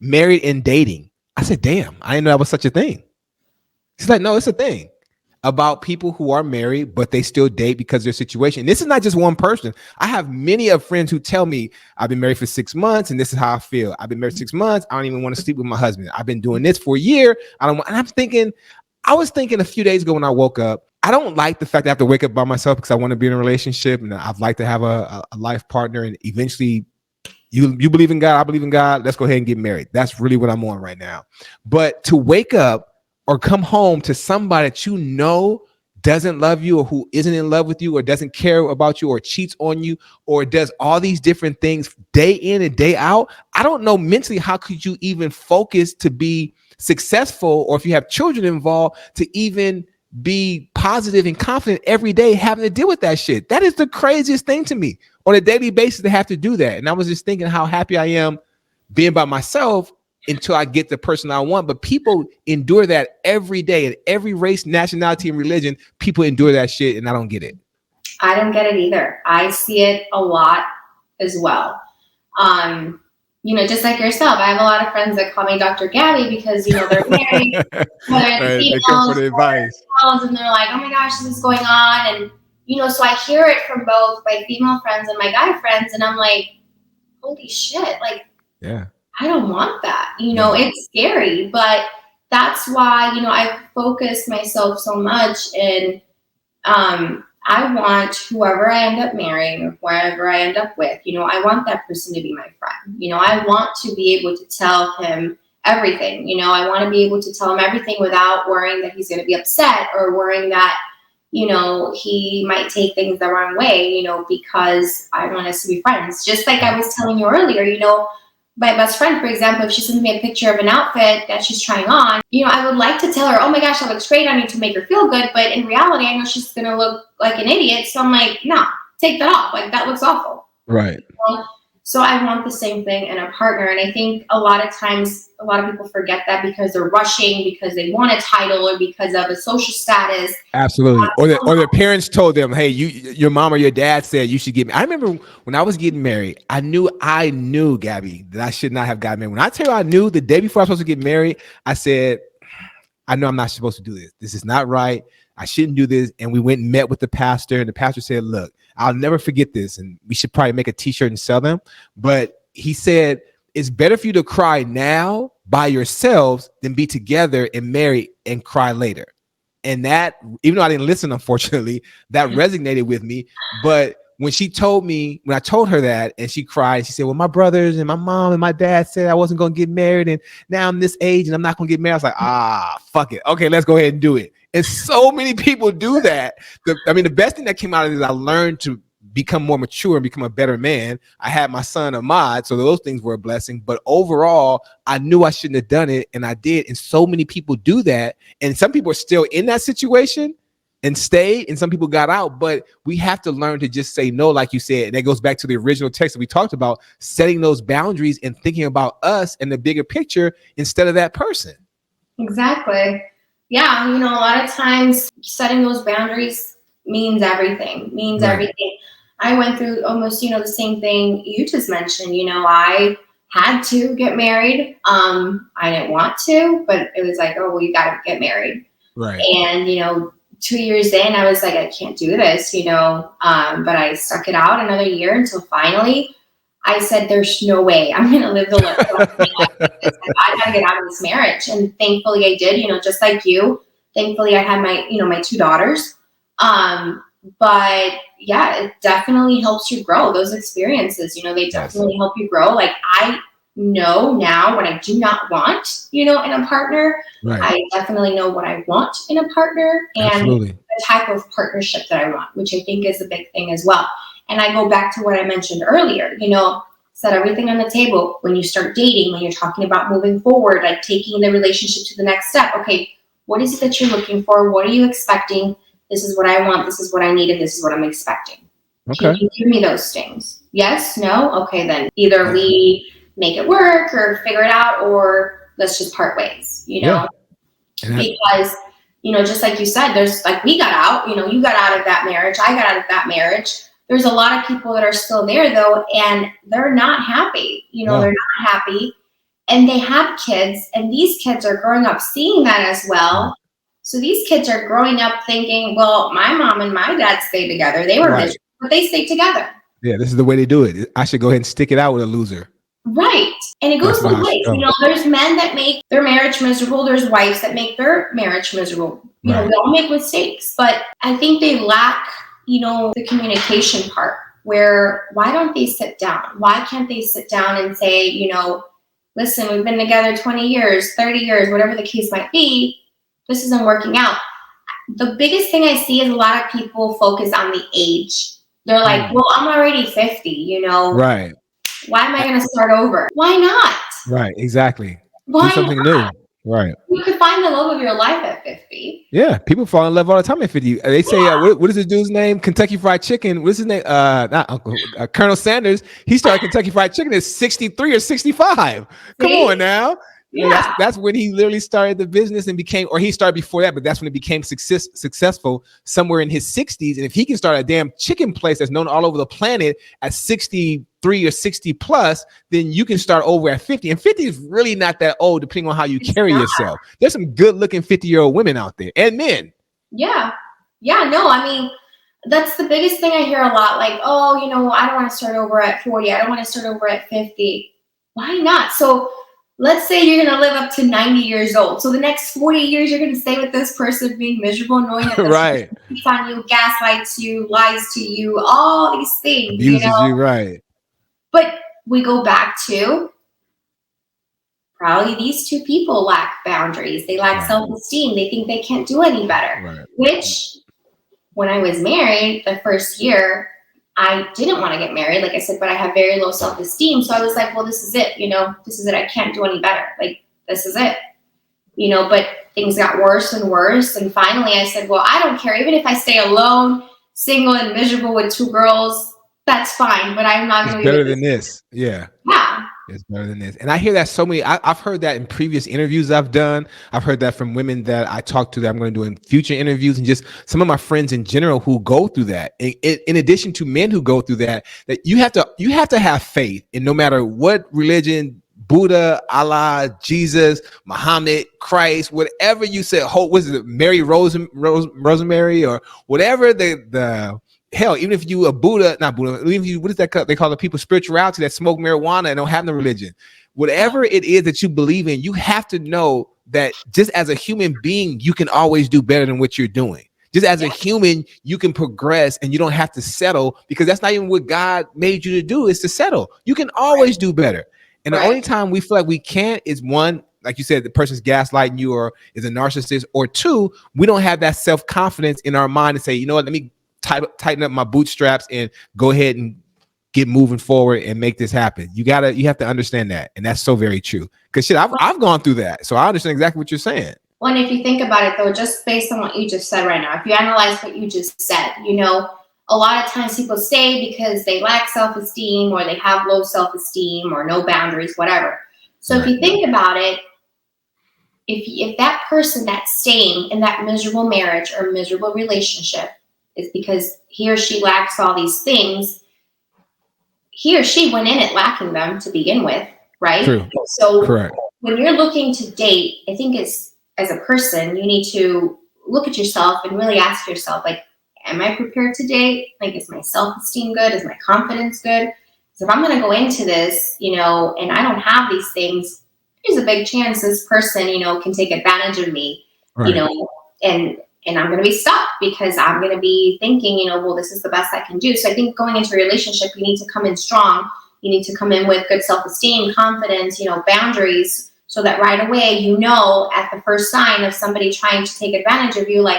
married and dating. I said, damn, I didn't know that was such a thing. She's like, no, it's a thing about people who are married, but they still date because of their situation. This is not just one person. I have many of friends who tell me, I've been married for 6 months and this is how I feel. I've been married 6 months. I don't even want to sleep with my husband. I've been doing this for a year. I don't want, and I was thinking a few days ago when I woke up, I don't like the fact that I have to wake up by myself because I want to be in a relationship and I'd like to have a life partner and eventually you believe in God, I believe in God. Let's go ahead and get married. That's really what I'm on right now. But to wake up or come home to somebody that you know doesn't love you or who isn't in love with you or doesn't care about you or cheats on you or does all these different things day in and day out, I don't know mentally how could you even focus to be successful, or if you have children involved, to even be positive and confident every day having to deal with that shit. That is the craziest thing to me on a daily basis to have to do that. And I was just thinking how happy I am being by myself until I get the person I want. But people endure that every day in every race, nationality, and religion. People endure that shit, and I don't get it. I don't get it either. I see it a lot as well. Just like yourself, I have a lot of friends that call me Dr. Gabby because, they're married, whether Right, they come for the advice. And they're like, oh my gosh, this is going on. And, so I hear it from both my female friends and my guy friends. And I'm like, holy shit. Like, yeah, I don't want that. It's scary. But that's why, I focus myself so much in, I want whoever I end up marrying or whoever I end up with, I want that person to be my friend. I want to be able to tell him everything. I want to be able to tell him everything without worrying that he's going to be upset or worrying that, he might take things the wrong way, because I want us to be friends. Just like I was telling you earlier, my best friend, for example, if she sends me a picture of an outfit that she's trying on, I would like to tell her, oh my gosh, that looks great on you to make her feel good. But in reality, I know she's going to look like an idiot. So I'm like, no, take that off. Like, that looks awful. Right. So I want the same thing in a partner. And I think a lot of times, a lot of people forget that because they're rushing, because they want a title or because of a social status. Absolutely. Or their parents told them, hey, your mom or your dad said you should get married. I remember when I was getting married, I knew, Gabby, that I should not have gotten married. When I tell you I knew the day before I was supposed to get married, I said, I know I'm not supposed to do this. This is not right. I shouldn't do this. And we went and met with the pastor, and the pastor said, look, I'll never forget this. And we should probably make a t-shirt and sell them. But he said, it's better for you to cry now by yourselves than be together and married and cry later. And that, even though I didn't listen, unfortunately, that resonated with me. But when I told her that and she cried, she said, well, my brothers and my mom and my dad said I wasn't going to get married. And now I'm this age and I'm not going to get married. I was like, fuck it. Okay, let's go ahead and do it. And so many people do that. The best thing that came out of it is I learned to become more mature and become a better man. I had my son Ahmad, so those things were a blessing. But overall, I knew I shouldn't have done it, and I did. And so many people do that. And some people are still in that situation and stayed, and some people got out. But we have to learn to just say no, like you said. And that goes back to the original text that we talked about, setting those boundaries and thinking about us and the bigger picture instead of that person. Exactly. Yeah, a lot of times setting those boundaries means everything, everything. I went through almost, the same thing you just mentioned. I had to get married. I didn't want to, but it was like, oh, well, you got to get married. Right. And, 2 years in, I was like, I can't do this, but I stuck it out another year until finally I said, there's no way I'm going to live the life. I got to get out of this marriage. And thankfully I did, just like you. Thankfully I had my, my 2 daughters. But yeah, it definitely helps you grow. Those experiences, they definitely help you grow. Like, I know now what I do not want, in a partner. Right. I definitely know what I want in a partner and the type of partnership that I want, which I think is a big thing as well. And I go back to what I mentioned earlier, set everything on the table. When you start dating, when you're talking about moving forward, like taking the relationship to the next step. Okay, what is it that you're looking for? What are you expecting? This is what I want. This is what I need. And this is what I'm expecting. Okay. Can you give me those things? Yes, no, okay, then either we make it work or figure it out, or let's just part ways, Yeah. And because, just like you said, there's like, we got out, you got out of that marriage, I got out of that marriage. There's a lot of people that are still there though, and they're not happy, no. they're not happy, and they have kids, and these kids are growing up seeing that as well. So these kids are growing up thinking, well, my mom and my dad stayed together. They were miserable, but they stayed together. Yeah, this is the way they do it. I should go ahead and stick it out with a loser. Right. And it goes both ways. There's men that make their marriage miserable. There's wives that make their marriage miserable. We all make mistakes, but I think they lack, the communication part, where why don't they sit down? Why can't they sit down and say, listen, we've been together 20 years, 30 years, whatever the case might be. This isn't working out. The biggest thing I see is a lot of people focus on the age. They're like, well, I'm already 50, Right. Why am I going to start over? Why not? Right, exactly. Why do something not? New. Right. You could find the love of your life at 50. Yeah, people fall in love all the time at 50. They say, what is the dude's name? Kentucky Fried Chicken. What's his name? Not Uncle Colonel Sanders. He started Kentucky Fried Chicken at 63 or 65. Come on now. Yeah. That's when he literally started the business and became, or he started before that, but that's when it became successful somewhere in his 60s. And if he can start a damn chicken place that's known all over the planet at 63 or 60 plus, then you can start over at 50. And 50 is really not that old, depending on how you carry yourself. There's some good looking 50-year-old women out there and men. Yeah. Yeah. No, I mean, that's the biggest thing I hear a lot. Like, oh, I don't want to start over at 40. I don't want to start over at 50. Why not? So let's say you're going to live up to 90 years old. So the next 40 years, you're going to stay with this person being miserable, knowing that this person keeps on you, gaslights you, lies to you, all these things. Abuses you, right. But we go back to probably these two people lack boundaries. They lack self-esteem. They think they can't do any better. Which, when I was married the first year, I didn't want to get married, like I said, but I have very low self-esteem. So I was like, well, this is it, this is it. I can't do any better. Like, this is it, but things got worse and worse. And finally I said, well, I don't care. Even if I stay alone, single and miserable with two girls, that's fine. But I'm not going to be better than this. Yeah. Yeah. It's better than this. And I hear that so many, I've heard that in previous interviews I've done. I've heard that from women that I talk to that I'm going to do in future interviews, and just some of my friends in general who go through that. In addition to men who go through that you have to have faith in no matter what religion, Buddha, Allah, Jesus, Muhammad, Christ, whatever you said, was it Mary Rosemary or whatever the hell, even if you a Buddha, not Buddha, even if you, what is that they call the people spirituality that smoke marijuana and don't have no religion, whatever it is that you believe in, you have to know that just as a human being, you can always do better than what you're doing. Just as a human, you can progress and you don't have to settle, because that's not even what God made you to do, is to settle. You can always do better. And the only time we feel like we can't is, one, like you said, the person's gaslighting you or is a narcissist, or two, we don't have that self-confidence in our mind to say, you know what, let me tighten up my bootstraps and go ahead and get moving forward and make this happen. You have to understand that. And that's so very true. Because shit, I've gone through that. So I understand exactly what you're saying. Well, and if you think about it though, just based on what you just said right now, if you analyze what you just said, a lot of times people stay because they lack self-esteem, or they have low self-esteem, or no boundaries, whatever. So if you think about it, if that person that's staying in that miserable marriage or miserable relationship is because he or she lacks all these things, he or she went in it lacking them to begin with, right? True. So correct. When you're looking to date, I think it's, as a person, you need to look at yourself and really ask yourself, like, am I prepared to date? Like, is my self-esteem good? Is my confidence good? So if I'm going to go into this, and I don't have these things, there's a big chance this person, can take advantage of me, and I'm going to be stuck because I'm going to be thinking, well, this is the best I can do. So I think going into a relationship, you need to come in strong. You need to come in with good self-esteem, confidence, boundaries, so that right away, you know, at the first sign of somebody trying to take advantage of you, like,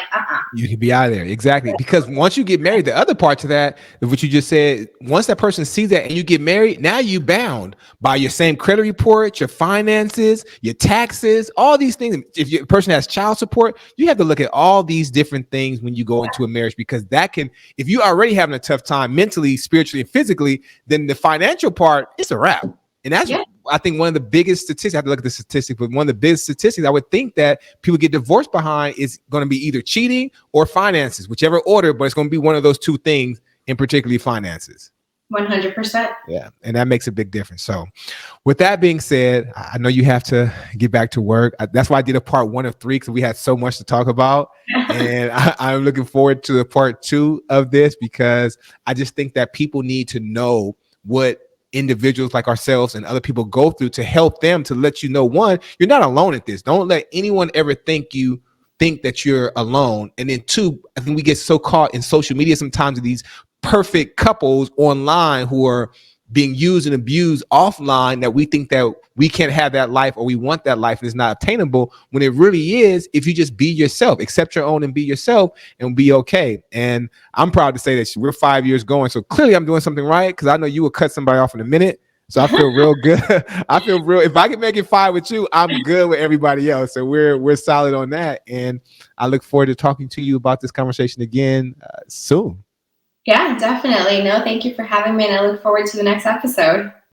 You can be out of there. Exactly. Because once you get married, the other part to that, what you just said, once that person sees that and you get married, now you bound by your same credit report, your finances, your taxes, all these things. If your person has child support, you have to look at all these different things when you go into a marriage, because that can, if you already having a tough time mentally, spiritually, and physically, then the financial part, it's a wrap. And that's, I think, one of the biggest statistics. I have to look at the statistics, but one of the biggest statistics I would think that people get divorced behind is going to be either cheating or finances, whichever order, but it's going to be one of those two things, in particularly finances. 100%. Yeah. And that makes a big difference. So with that being said, I know you have to get back to work. That's why I did a part 1 of 3, because we had so much to talk about. And I'm looking forward to the part 2 of this, because I just think that people need to know what individuals like ourselves and other people go through to help them, to let you know, one, you're not alone at this. Don't let anyone ever think that you're alone. And then 2, I think we get so caught in social media sometimes of these perfect couples online who are being used and abused offline, that we think that we can't have that life, or we want that life and it's not obtainable, when it really is, if you just be yourself, accept your own and be yourself, and be okay. And I'm proud to say that we're 5 years going, so clearly I'm doing something right, because I know you will cut somebody off in a minute. So I feel real good. I feel real. If I can make it 5 with you, I'm good with everybody else. So we're solid on that. And I look forward to talking to you about this conversation again soon. Yeah, definitely. No, thank you for having me, and I look forward to the next episode.